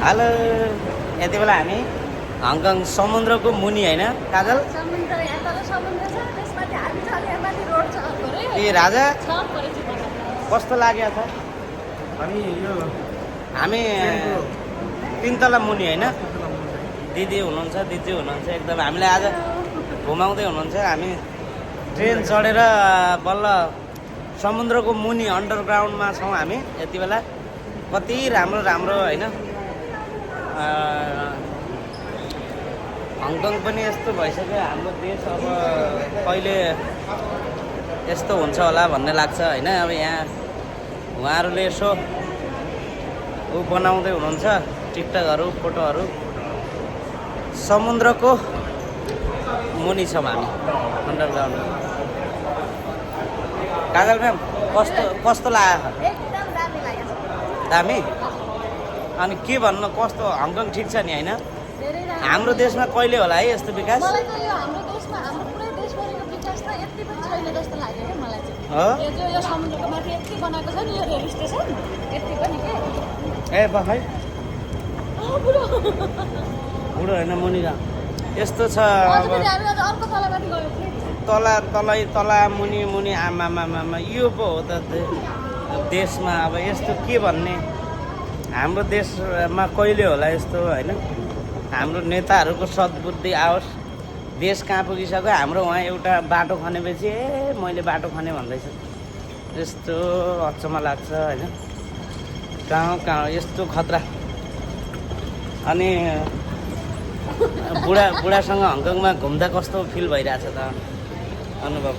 Hello यति बेला हामी हङकङ समुद्रको मुनि होइन काजल ए राजा कस्तो लाग्यो त हामी 3 तला मुनि होइन दिदी हुनुहुन्छ दिदी हुनुहुन्छ एकदम हामीलाई आज घुमाउँदै हुनुहुन्छ हामी ट्रेन चढेर बल्ल समुद्रको मुनि अन्डरग्राउन्डमा छौँ हामी यति बेला कति राम्रो राम्रो होइन हङकङ पनि यस्तो भइसक्यो हाम्रो देश अब कहिले यस्तो हुन्छ होला भन्ने लाग्छ होइन अब यहाँ उहाँहरूले यसो बनाउँदै हुनुहुन्छ टिकटकहरू फोटोहरू समुद्रको मुनि छौँ हामी अन्डरग्राउन्ड काजल म्याम कस्तो लाग्यो दामी अनि के भन्नु कस्तो हङकङ ठिक छ नि होइन हाम्रो देशमा कहिले होला है यस्तो विकास ए बखै बुढो होइन मुनि यस्तो छ तला मुनि आमा यो पो हो त देशमा अब यस्तो के भन्ने हाम्रो देशमा कहिले होला यस्तो होइन हाम्रो नेताहरूको सद्बुद्धि आओस् देश कहाँ पुगिसक्यो हाम्रो उहाँ एउटा बाटो खनेपछि मैले बाटो खने भन्दैछ यस्तो अचम्म लाग्छ होइन कहाँ यस्तो खतरा अनि बुढासँग हङकङमा घुम्दा कस्तो फिल भइरहेछ त अनुभव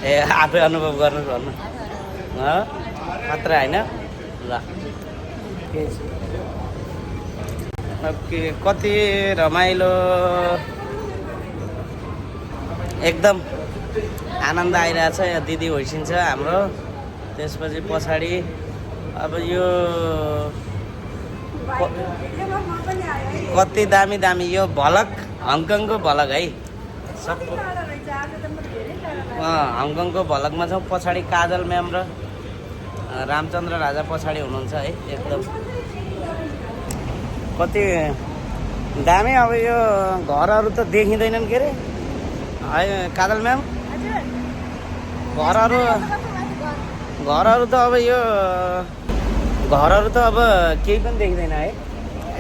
ए आफै अनुभव गर्नु खतरा होइन ल कति रमाइलो एकदम आनन्द आइरहेछ यहाँ दिदी होइसिन्छ हाम्रो त्यसपछि पछाडि अब यो कति दामी दामी यो भलक हङकङको भलक है सब हङकङको भलकमा छौँ पछाडि काजल म्याम र रामचन्द्र राजा पछाडि हुनुहुन्छ है एकदम कति दामी अब यो घरहरू त देखिँदैनन् के अरे है काजल म्याम घरहरू त अब यो घरहरू त अब केही पनि देखिँदैन है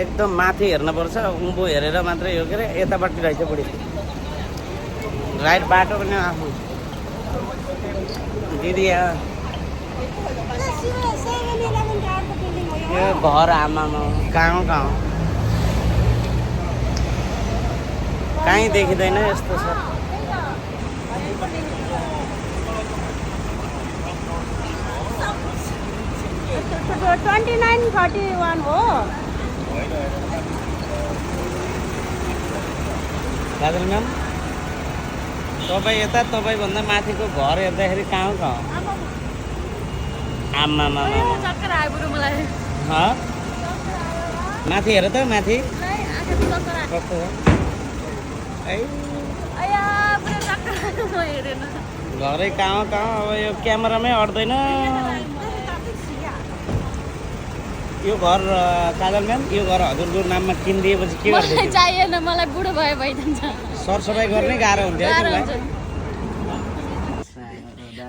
एकदम माथि हेर्नुपर्छ उँभो हेरेर मात्रै हो के अरे यतापट्टि रहेछ बुढी राइट बाटो पनि आफू दिदी यो घर आमामा कहाँ कहीँ देखिँदैन यस्तो छ 2931 हो काजल म्याम तपाईँ यता तपाईँभन्दा माथिको घर हेर्दाखेरि कहाँ आमामा माथि हेर त माथि कस्तो घरै कहाँ अब यो क्यामेरामै अट्दैन यो घर काजल म्याम यो घर हजुरको नाममा किनिदिएपछि के गर्छ चाहिएन मलाई बुढो भए भइदिन्छ सरसफाइ गर्नै गाह्रो हुन्थ्यो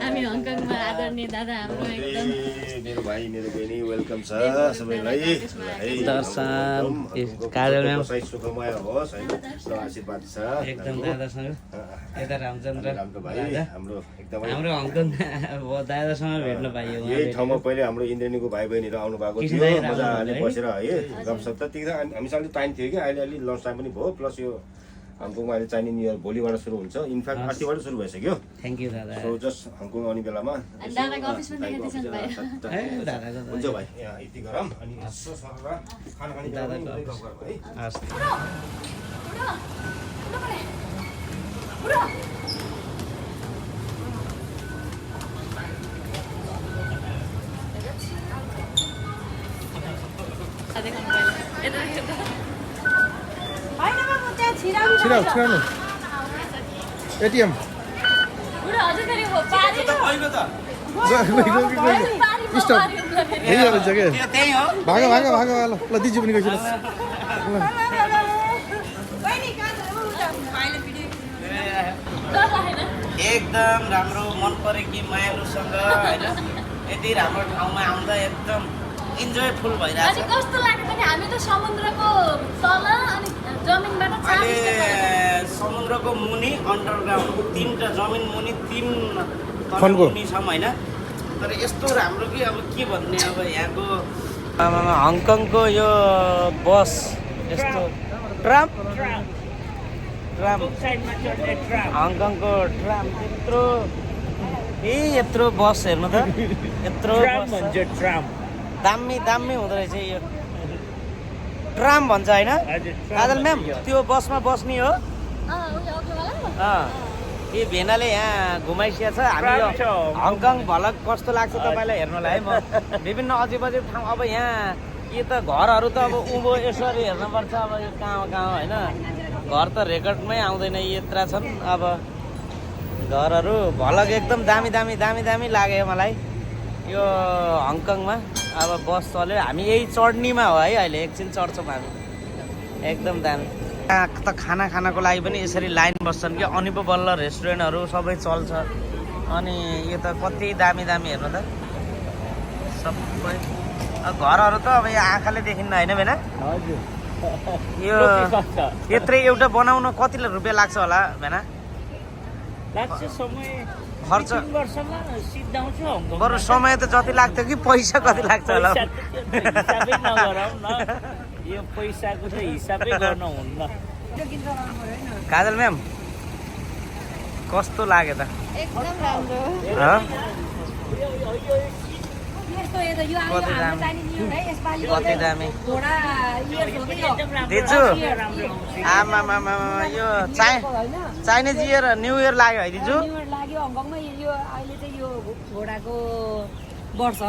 हामी हङकङमा आदरणीय दादा हाम्रो एकदम मेरो भाइ मेरो बहिनी वेलकम छ सबैलाई दर्शन काजल म्याम सुखमय होस् हैन र आशीर्वाद छ एकदम दादासँग यता रामचन्द्र भाइ हाम्रो एकदमै हाम्रो हङकङ दादासँग भेट्न पाइयो यही ठाउँमा पहिले हाम्रो इन्द्रेणीको भाइ बहिनीहरू आउनु भएको थियो मजाले बसेर है गफसप त त्यतिखेर हामीसँग टाइम थियो कि अहिले अलि लन्च टाइम पनि भयो प्लस यो हङकङमा अहिले चाइनिज न्यू इयर भोलिबाट सुरु हुन्छ इनफ्याक्ट अस्तिबाट सुरु भइसक्यो थ्याङ्क यू दादा सो जस्ट हङकङ आउने बेलामा दादाको अफिसमा देखाइदिन्छ भाइ हुन्छ भाइ यहाँ यति गरौँ अनि यसो सरेर खाना खाने दादाको गफ गरौँ है हस् छिराउनु एटीएम बुढा हजुर फेरि हो पारी गयो स्टप यही रहेछ के त्यो त्यही हो भागो भागो भागो ल ल दिजु पनि गइसक्यो एकदम राम्रो मन पऱ्यो कि मायालुसँग होइन यति राम्रो ठाउँमा आउँदा एकदम इन्जोयफुल अनि भइरहेछ कस्तो लाग्यो भने हामी त समुद्रको तल अनि जमिनबाट 40 अहिले समुद्रको मुनि अन्डरग्राउन्ड 3टा जमिन मुनि 3 फन्को। मुनि छौँ होइन तर यस्तो राम्रो कि अब के भन्ने अब यहाँको हङकङको यो बस यस्तो ट्राम ट्राम हङकङको ट्राम यत्रो बस हेर्नु त यत्रो ट्राम दामी दामी हुँदो रहेछ यो ट्राम भन्छ होइन काजल म्याम त्यो बसमा बस्ने हो यी भेनाले यहाँ घुमाइसिया छ हामी यो हङकङ भ्लग कस्तो लाग्छ तपाईँलाई हेर्नुलाई है म विभिन्न अजिब अजिब ठाउँ अब यहाँ कि त घरहरू त अब उँभो यसरी हेर्नुपर्छ अब यो कहाँ कहाँ होइन घर त रेकर्डमै आउँदैन यत्रा छन् अब घरहरू भ्लग एकदम दामी दामी दामी दामी लाग्यो मलाई यो हङकङमा अब बस चल्यो हामी यही चढ्नीमा हो है अहिले एकछिन चढ्छौँ हामी एकदम दामी यहाँ त खाना खानको लागि पनि यसरी लाइन बस्छन् कि अनि पो बल्ल रेस्टुरेन्टहरू सबै चल्छ अनि यो त कति दामी दामी हेर्नु त सबै घरहरू त अब यहाँ आँखाले देखिन्न होइन बेना यो यत्रै एउटा बनाउन कति रुपियाँ लाग्छ होला भेना लाग्छ समय खर्च 3 वर्षमा सिद्धाउँछु हङकङ बरु समय त जति लाग्थ्यो कि पैसा कति लाग्छ होला हिसाबै नगरौँ न यो पैसाको त हिसाबै गर्न हुन्न काजल म्याम कस्तो लाग्यो त एकदम राम्रो हँ? कति दामी दिजु आमा यो चाइनिज इयर न्यु इयर लाग्यो है दिजु लाग्यो हङकङमा यो अहिले चाहिँ यो घोडाको वर्ष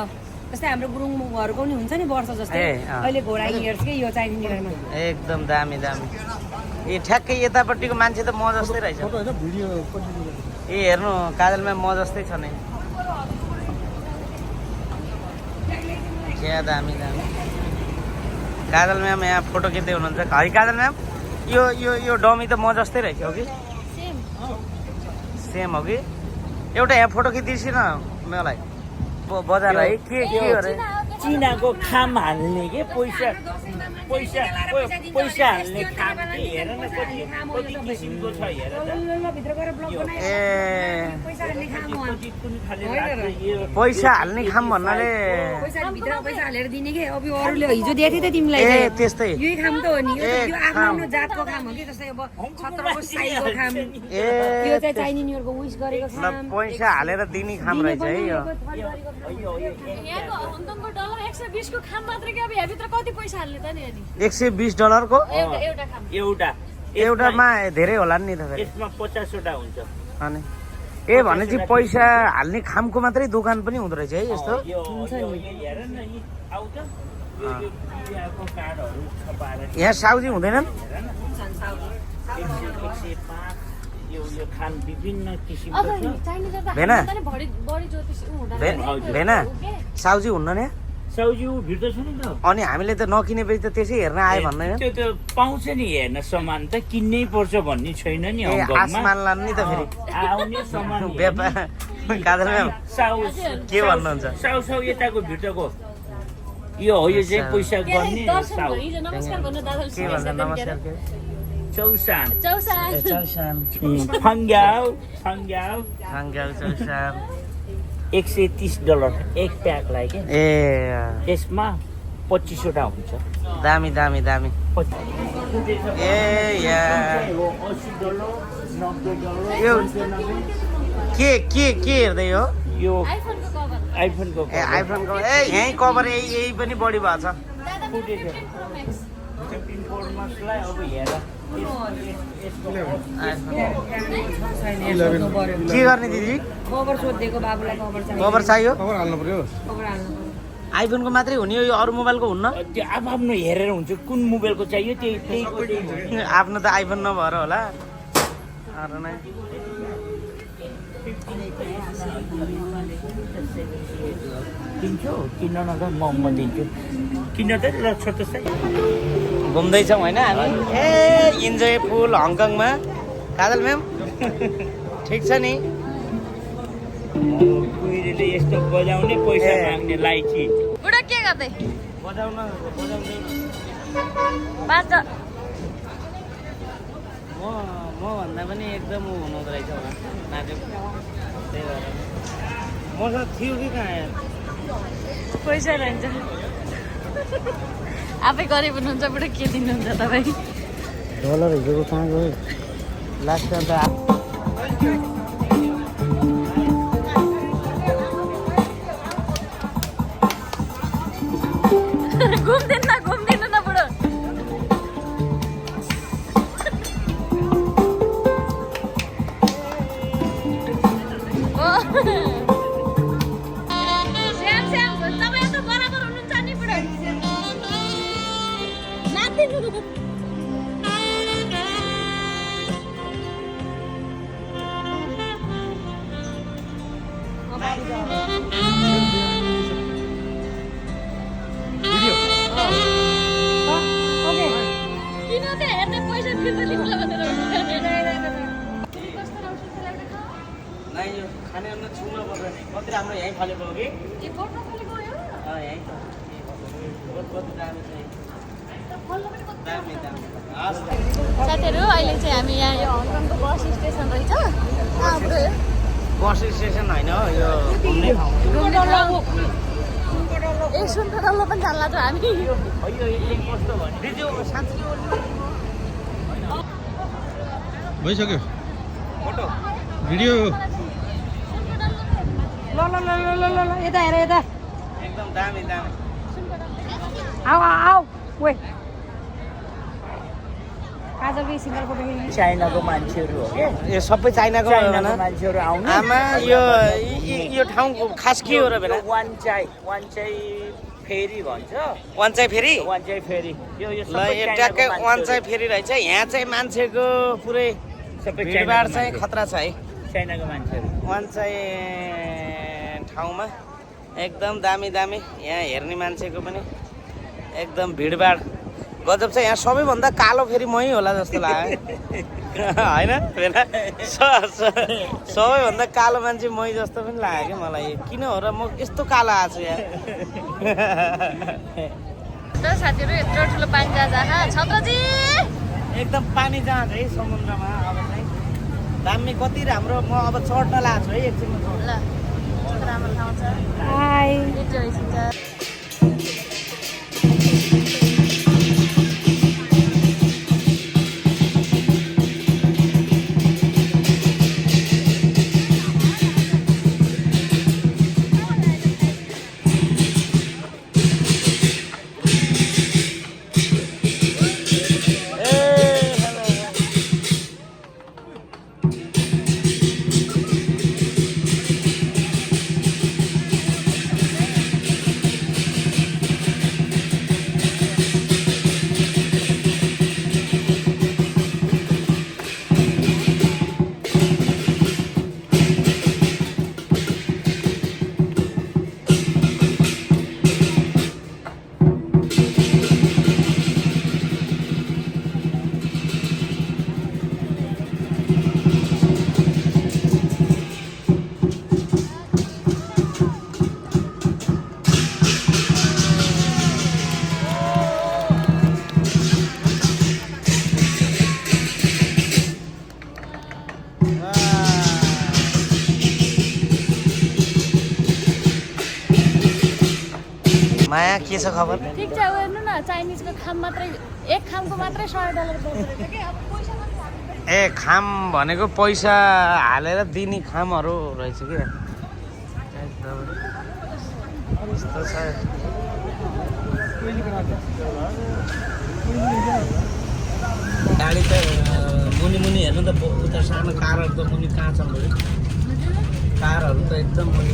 जस्तै हाम्रो गुरुङहरूको पनि हुन्छ नि वर्ष जस्तै ए, अँ। अहिले घोडा इयर्स के यो चाइनिज इयरमा एकदम दामी दामी ए ठ्याक्कै यतापट्टिको मान्छे त म जस्तै रहेछ फोटो होइन भिडियो ए हेर्नु काजल म्याम म जस्तै छ नि क्या दामी दामी काजल म्याम यहाँ फोटो खिच्दै हुनुहुन्छ है काजल म्याम यो यो यो डमी त म जस्तै रहेछ हो कि सेम सेम हो कि एउटा यहाँ फोटो खिचिदिनुहोस् न मलाई बजार है के हो रे चिनाको खाम हाल्ने के पैसा पैसा पैसा हाल्ने खाम के हेर न कति कति किसिमको छ हेर त भित्र गएर ब्लक बनाएर ए पैसा हाल्ने खाम हो कति कुन खाले राख्छ यो पैसा हाल्ने खाम भन्नाले पैसा भित्र पैसा हालेर दिने के अब यो अरूले हिजो दिएको थियो त तिमीलाई ए चाहिँ। त्यस्तै यही खाम त हो नि यो ए, यो आफ्नो खाम। आफ्नो जातको खाम हो कि जस्तै अब छत्रको साईको खाम ए यो चाहिँ चाइनिज न्यु इयरको विश गरेको ल खाम पैसा हालेर दिने खाम रहेछ है यो यहाँको हङकङको डलर 120 को खाम मात्रै कि अब यहाँभित्र कति पैसा हाल्ने त नि अनि $120 को एउटा एउटा खाम एउटा एउटामा धेरै होला नि त फेरि यसमा 50 वटा हुन्छ अनि ए भनेपछि पैसा हाल्ने खामको मात्रै दोकान पनि हुँदो रहेछ है यस्तो यो हेर न यी आउ त यो बिहाको कार्डहरू छपाएर यहाँ साउजी हुँदैनन् 105 यो खान विभिन्न अब किसिमको छ चाइनिज त भेना? हामी पनि बढी ज्योतिष हुँदा भेना साउजी हुन्न नि साउजी ऊ भिड्दो छ नि त अनि हामीले त नकिनेपछि त त्यसै हेर्न आयो भन्दैन त्यो त पाउँछ नि हेर्न सामान त किन्नै पर्छ भन्ने छैन नि ए हङकङमा आसमान लानु नि त फेरि आउने सामान व्यापार काजल म्याम साउ के भन्नुहुन्छ साउ साउ यताको भित्रको यो हो यो चाहिँ पैसा गर्ने दर्शन साउ भयो हिजो नमस्कार भन्नु दादाले के भन्छ नमस्कार के चौसान चौसान चौसान फङ्ग्याउ फङ्ग्याउ हाङ्ग्याउ चौसान $130 एक प्याकलाई के ए यसमा 25 वटा हुन्छ दामी दामी दामी ए या $80 यो $90 के हेर्दै हो यो आइफोनको कभर आइफोनको ए आइफोनको ए यहीँ कभर यही पनि बढी भएको छ दादा फुटेको 15 Pro Max-लाई अब हेर के गर्ने दिदी कभर सोधिदिएको बाबुलाई कभर चाहियो कभर चाहियो खबर हाल्नु पर्यो कभर हाल्नु आइफोनको मात्रै हुने हो यो अरू मोबाइलको हुन्न त्यो आफ्नो हेरेर हुन्छ कुन मोबाइलको चाहियो त्यही आफ्नो त आइफोन नभएर होला अरू नै दिन्छु किन्न न त म दिन्छु किन्न त ल छोटो छ घुम्दैछौँ होइन हामी ए इन्जोय फुल हङकङमा काजल म्याम ठिक छ नि कुहिरेले यस्तो बजाउने पैसा माग्ने लाइची बुढा के गर्दै बजाउन बाज म भन्दा पनि एकदम ऊ हुनुहुँदो रहेछ होला नाचेको त्यही भएर मसँग थियो कि कहाँ आयो पैसा रहन्छ आफै गरिब हुनुहुन्छ बुढा के दिनुहुन्छ तपाईँ डलर हिजोको कहाँ गयो लास्ट टाइम त घुम्दिनु न बुढो श्याम तपाईँ त बराबर हुनुहुन्छ नि बुढो नाच्दिनु किन त हेर्ने पैसा फिर्ता दिनुला भनेर कस्तो राम्रो लाग्छ नाइ यो खाने अन्त छुन पर्दैन कति राम्रो यहीँ फलेको हो कि ए बोट्न फलेको हो यहीँ त कति दामी छ दामी दामी हस् साथीहरू अहिले चाहिँ हामी यहाँ यो हङकङको बस स्टेसन रहेछ बस स्टेसन होइन हो यो घुम्ने ठाउँ ए सुनको डल्लो पनि जान्ला छ हामी दिदी साँच्चै भइसक्यो फोटो भिडियो ल यता हेर यता एकदम दामी दामी आऊ वे काजलको सिङ्गल फोटो खिच्नु चाइनाको मान्छेहरू हो क्या यो सबै चाइनाको मान्छेहरू आउनु आमा यो ठाउँको खास के हो र बेला वान चाइ फेरि भन्छ वान चाहिँ फेरि वान चाइ फेरि यो ल यो ट्याक्कै वान चाहिँ फेरि रहेछ यहाँ चाहिँ मान्छेको पुरै सबै भिडभाड चाहिँ खतरा छ है चाइनाको मान्छेहरू वान चाहिँ ठाउँमा एकदम दामी दामी यहाँ हेर्ने मान्छेको पनि एकदम भिडभाड गजब छ यहाँ सबैभन्दा कालो फेरि मै होला जस्तो लाग्यो होइन बेला सबैभन्दा कालो मान्छे मै जस्तो पनि लाग्यो क्या मलाई किन हो र म यस्तो कालो आएको छु यहाँ साथीहरू यत्रो ठुलो पानी जहाँ छत्रजी एकदम पानी जहाँ है समुद्रमा अब चाहिँ दामी कति राम्रो म अब चढ्न लाग्छु है एकछिनमा ल कस्तो राम्रो ठाउँ छ हाई मिठो भइसक्छ माया के छ खबर ठिक छ हेर्नु न चाइनिजको खाम मात्रै एक खामको मात्रै $100 पर्दो रहेछ कि अब पैसा कति हाल्नु ए खाम भनेको पैसा हालेर दिने खामहरू रहेछ कि एकदम यस्तो छ गाडी त मुनि मुनि हेर्नु त उता सानो कारहरू त मुनि कहाँ छन् भयो कारहरू त एकदम मुनि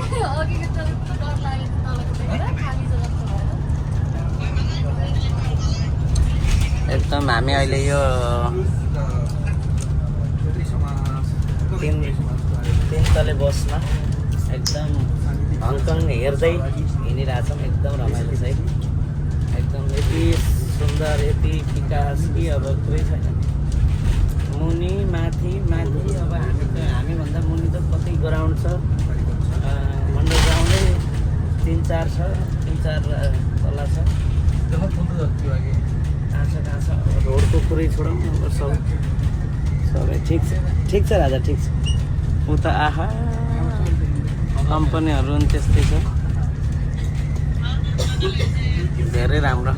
कि अघिको त डर लागेको तलको देखेर खाली छ जस्तो भएर एकदम हामी अहिले यो तीन तले बसमा एकदम हङकङ हेर्दै हिँडिरहेछौँ। एकदम रमाइलो छ है, एकदम यति सुन्दर यति विकास कि अब कुरै छैन। मुनि माथि माथि अब हामीभन्दा मुनि त कतै ग्राउन्ड छ, अन्डरग्राउन्डै 3-4 छ, 3-4 तला छ। कहाँ छ रोडको कुरै छोडौँ, अब सबै ठिक छ राजा, ठिक छ। उता आहा कम्पनीहरू पनि त्यस्तै छ, धेरै राम्रो।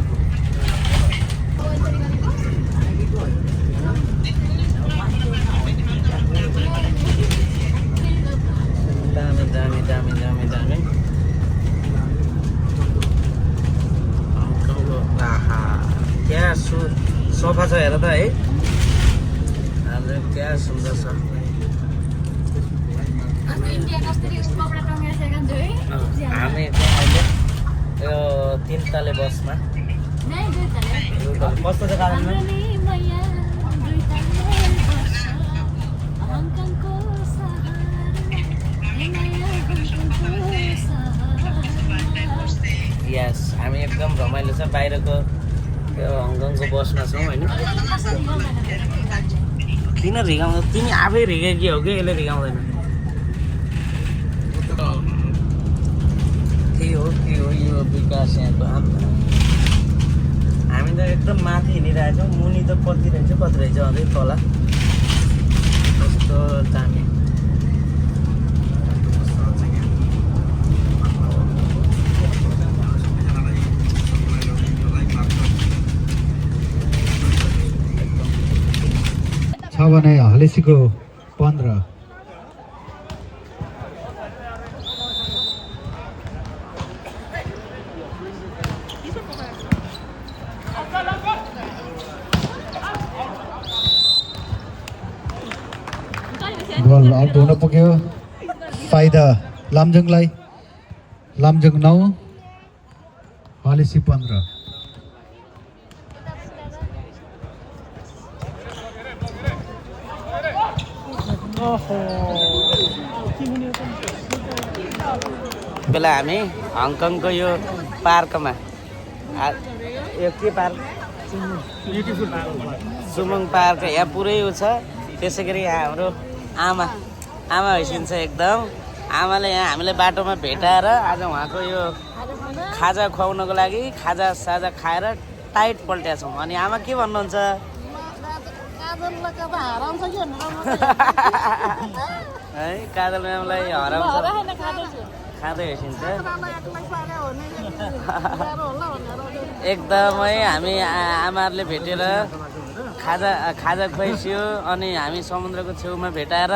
दामी दामी दामी दामी दामी हङकङको आहा क्या सोफा छ हेर त है, क्या सुन्दर छ। इन्डिया कसरी कपडा टङ्गेर सेकाउँछु है। हामी अहिले यो 3 तले बसमा नै दुई तले कस्तो छ कारणमा हाम्रो नि मैया दुई तले बस हङकङको सहरमा हे मैया हङकङको सहरमा। यस हामी एकदम रमाइलो छ। बाहिरको त्यो हङकङको बसमा छौँ होइन। कसरी गर्दैन किन रिगाउँदैन? तिमी आफै रिगाएकी हो कि यसले रिगाउँदैन? के हो यो विकास यहाँको? हामी त एकदम माथि हिँडिरहेछौँ, मुनि त कति रहेछ अझै तल कस्तो दामी। छ भने हलेसीको 15। बल आउट हुन पुग्यो। फाइदा लामजुङलाई। लामजुङ 9 हलेसी 15। बेला हामी हङकङको यो पार्कमा यो के पार्क? Beautiful सुमङ park. यहाँ पुरै उ छ। त्यसै गरी यहाँ हाम्रो आमा हैसिन्छ एकदम। आमाले यहाँ हामीलाई बाटोमा भेटाएर आज उहाँको यो खाजा खुवाउनको लागि खाजा साजा खाएर टाइट पल्ट्या छौँ। अनि आमा के भन्नुहुन्छ? है काजल म्यामलाई हराउँछ, खाँदै हेसिन्छ एकदमै। हामी आमाहरूले भेटेर खाजा खुवाइसियो। अनि हामी समुद्रको छेउमा भेटाएर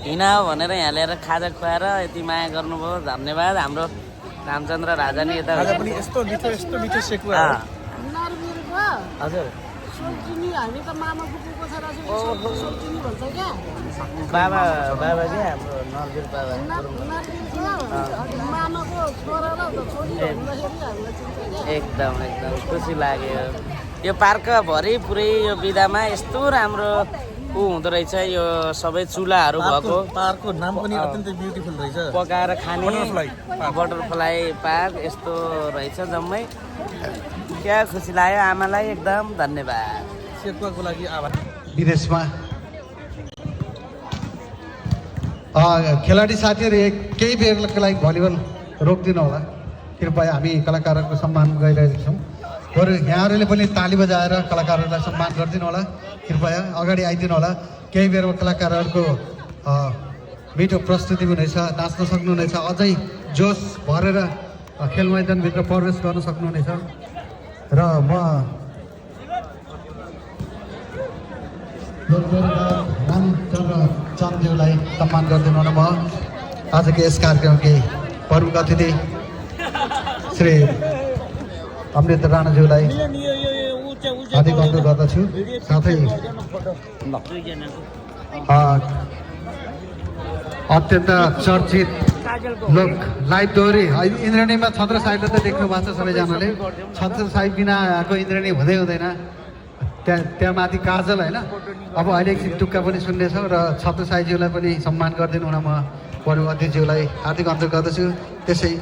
हिँडाओ भनेर यहाँ ल्याएर खाजा खुवाएर यति माया गर्नुभयो। धन्यवाद। हाम्रो रामचन्द्र राजा नि यता हजुर बाबा के हाम्रो नरवीर बाबा एकदम खुसी लाग्यो। यो पार्कभरि पुरै यो बिदामा यस्तो राम्रो हुँदो रहेछ। यो सबै चुलाहरू भएको पार्कको नाम पनि अत्यन्तै ब्युटिफुल रहेछ। पकाएर खाने बटरफ्लाई पार्क यस्तो रहेछ जम्मै। क्या खुसी लाग्यो आमालाई, एकदम धन्यवाद। सेकुवाको लागि आभार। विदेशमा खेलाडी साथीहरू केही बेरको लागि भलिबल रोकिदिनु होला कृपया। हामी कलाकारहरूको सम्मान गरिरहेका छौँ। बरु यहाँहरूले पनि ताली बजाएर कलाकारहरूलाई सम्मान गरिदिनु होला कृपया। अगाडि आइदिनु होला। केही बेरमा कलाकारहरूको मिठो प्रस्तुति हुनेछ, नाच्न सक्नुहुनेछ, अझै जोस भरेर खेल मैदानभित्र प्रवेश गर्न सक्नुहुनेछ। र म रामचन्द्र चन्दज्यूलाई सम्मान गरिदिनु हुन म आजको यस कार्यक्रमकै प्रमुख अतिथि श्री अमृत राणाज्यूलाई हार्दिक अनुरोध गर्दछु। साथै अत्यन्त चर्चित लोक लाइभ दोहोरी इन्द्रनीमा छत्र साहिबले त देख्नु भएको छ सबैजनाले। छत्र साहिब बिनाको इन्द्रनी हुँदै हुँदैन। त्यहाँ माथि काजल होइन। अब अहिले एकछिन टुक्का पनि सुन्नेछौँ र छत्र साहिबज्यूलाई पनि सम्मान गरिदिनु हुन म प्रमुख अतिथिज्यूलाई हार्दिक अनुरोध गर्दछु। त्यसै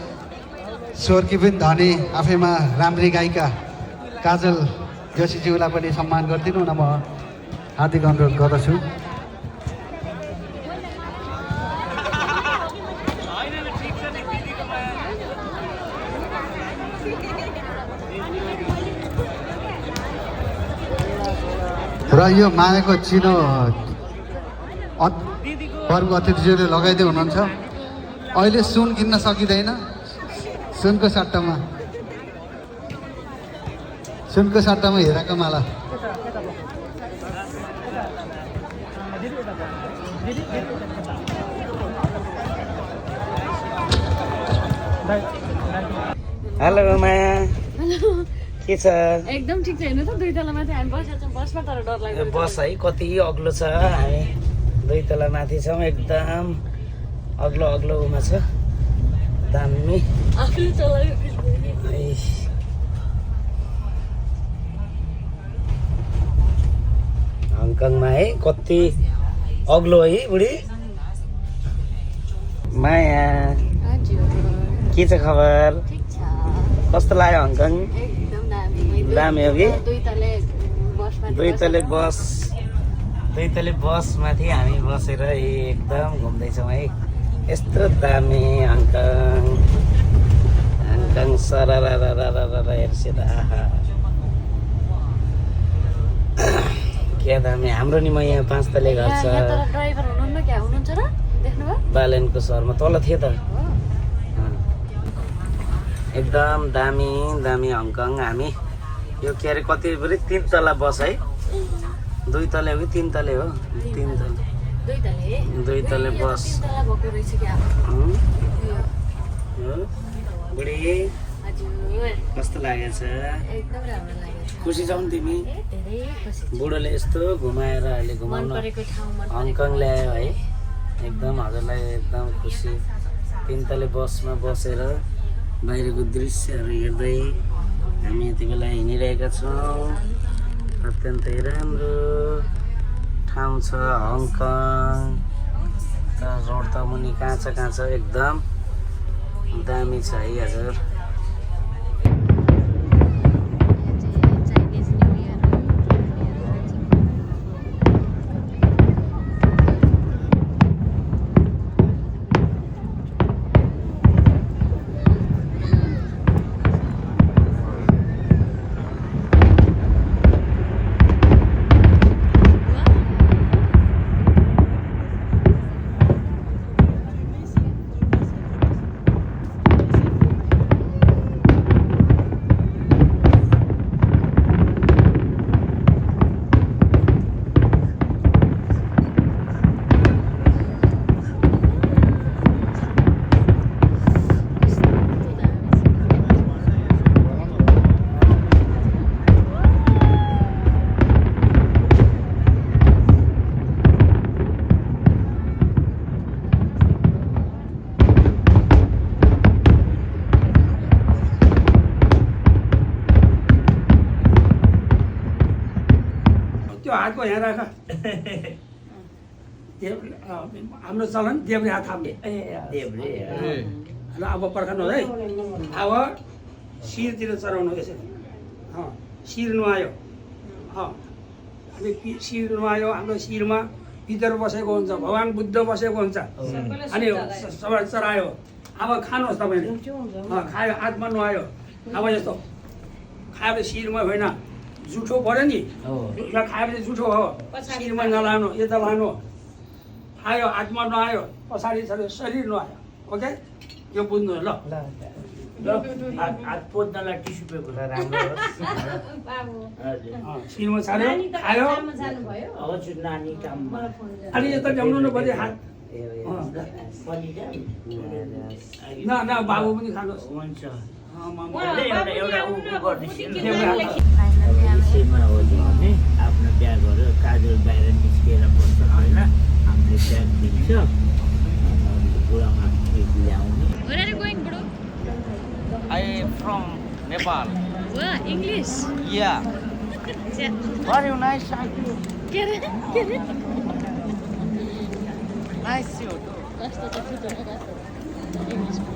स्वरकी पनि धनी आफैमा राम्री गायिका काजल जोशीज्यूलाई पनि सम्मान गरिदिनु न, म हार्दिक अनुरोध गर्दछु। र यो मायाको चिनो प्रमुख अतिथिज्यूले लगाइदिनु हुनुहुन्छ। अहिले सुन किन्न सकिँदैन, सुनको सट्टामा हिराको माला। हेलो माया, के छ? एकदम ठिक छ। हेर्नु त 2 तला माथि हामी बसेका छौँ बसमा, तर डर लाग्यो। बस है कति अग्लो छ, हामी 2 तला माथि छौँ, एकदम अग्लो उमा छ, दामी। आफूले चलायो हङकङमा है कति अग्लो है बुढी। माया, के छ खबर? कस्तो लाग्यो हङकङ? दामी हो कि? 2 तले बसमाथि हामी बसेर एकदम घुम्दैछौँ है। यस्तो दामी हङकङ सररररररर हेर्छु त, आहा क्या दामी। हाम्रो नि म यहाँ 5 तले घर छ, ड्राइभर हुनुहुन्न क्या? हुनुहुन्छ र? देख्नुभयो बालेनको सहरमा तल थियो त। एकदम दामी हङकङ। हामी यो के अरे कति 3 तला बस है? 2 तले हो कि 3 तले हो? 3 तले। 2 तले बस। बुढी कस्तो लागेछ? खुसी छौ नि तिमी? बुढोले यस्तो घुमाएर अहिले घुमाउन हङकङ ल्यायो है, एकदम हजुरलाई एकदम खुसी। 3 तले बसमा बसेर बाहिरको दृश्यहरू हेर्दै हामी यति बेला हिँडिरहेका छौँ। अत्यन्तै राम्रो ठाउँ छ हङकङ। रोड त मुनि कहाँ छ एकदम दामी छ है हजुर। हातको यहाँ राख। हाम्रो चलन देब्रे हात थाप्ने। ल अब पर्खनु है। अब शिरतिर चढाउनु यसरी। शिर नुहायो। शिर नुहायो। हाम्रो शिरमा पितर बसेको हुन्छ, भगवान् बुद्ध बसेको हुन्छ। अनि सबै चढायो। अब खानुहोस् तपाईँले। खायो, हातमा नुहायो। अब यस्तो खायो शिरमा होइन, जुठो पऱ्यो नि, खाएपछि जुठो हो, शिरमा नलानु, यता लानु। खायो, हातमा नुहायो, पछाडि शरीर नुहायो। ओके, यो बुझ्नु ल। हात पोच्नलाई टिस्यु पेपर राम्रो शिरमा छाड्यो, खायो। हजुर नानी काममा अनि यता ल्याउनु न बजे हात। न बाबु पनि खानुहोस्। हुन्छ एउटा हो भने आफ्नो ब्यागहरू काजल बाहिर निस्किएर बस्छ होइन, हामीले ब्याग दिन्छ बुढामा ल्याउने। Where are you going, bro? I am from Nepal. Wow, English. Yeah. Very nice. Get it? Nice you too. त्यो चाहिँ छुट्टै